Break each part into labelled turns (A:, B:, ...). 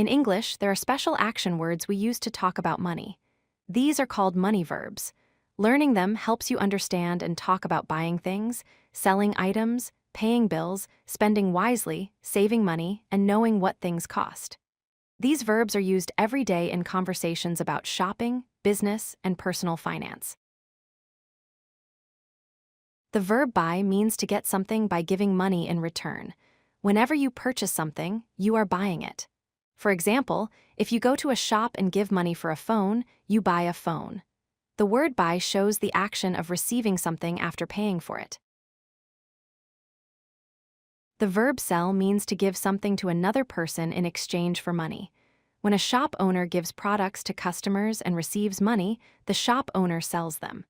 A: In English, there are special action words we use to talk about money. These are called money verbs. Learning them helps you understand and talk about buying things, selling items, paying bills, spending wisely, saving money, and knowing what things cost. These verbs are used every day in conversations about shopping, business, and personal finance. The verb buy means to get something by giving money in return. Whenever you purchase something, you are buying it. For example, if you go to a shop and give money for a phone, you buy a phone. The word buy shows the action of receiving something after paying for it. The verb sell means to give something to another person in exchange for money. When a shop owner gives products to customers and receives money, the shop owner sells them.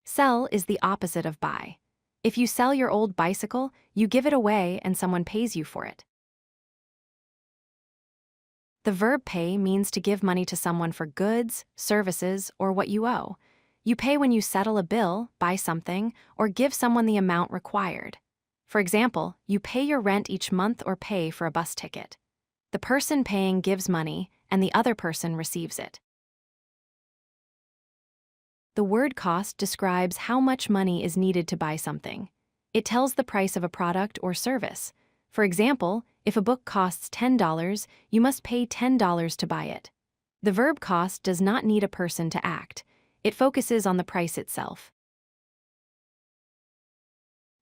A: Sell is the opposite of buy. If you sell your old bicycle, you give it away and someone pays you for it. The verb pay means to give money to someone for goods, services, or what you owe. You pay when you settle a bill, buy something, or give someone the amount required. For example, you pay your rent each month or pay for a bus ticket. The person paying gives money, and the other person receives it. The word cost describes how much money is needed to buy something. It tells the price of a product or service. For example, if a book costs $10, you must pay $10 to buy it. The verb cost does not need a person to act. It focuses on the price itself.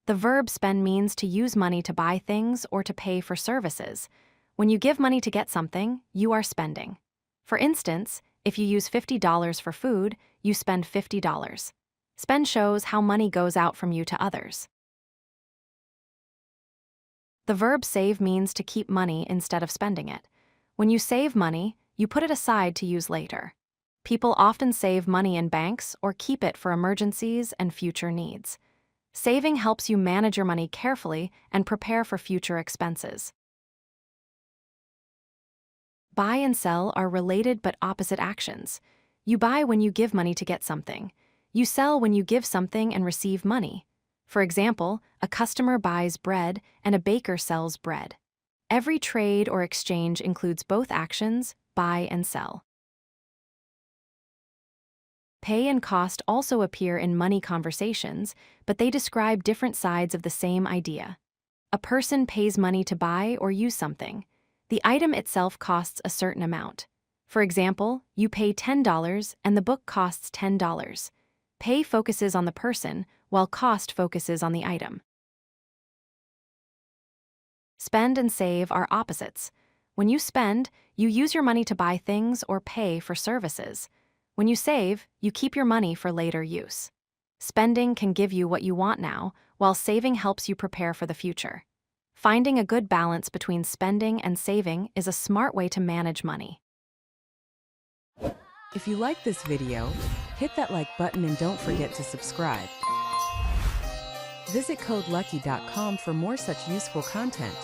A: The verb spend means to use money to buy things or to pay for services. When you give money to get something, you are spending. For instance, if you use $50 for food, you spend $50. Spend shows how money goes out from you to others. The verb save means to keep money instead of spending it. When you save money, you put it aside to use later. People often save money in banks or keep it for emergencies and future needs. Saving helps you manage your money carefully and prepare for future expenses. Buy and sell are related but opposite actions. You buy when you give money to get something. You sell when you give something and receive money. For example, a customer buys bread and a baker sells bread. Every trade or exchange includes both actions, buy and sell. Pay and cost also appear in money conversations, but they describe different sides of the same idea. A person pays money to buy or use something. The item itself costs a certain amount. For example, you pay $10 and the book costs $10. Pay focuses on the person, while cost focuses on the item. Spend and save are opposites. When you spend, you use your money to buy things or pay for services. When you save, you keep your money for later use. Spending can give you what you want now, while saving helps you prepare for the future. Finding a good balance between spending and saving is a smart way to manage money.
B: If you like this video, hit that like button and don't forget to subscribe. Visit codelucky.com for more such useful content.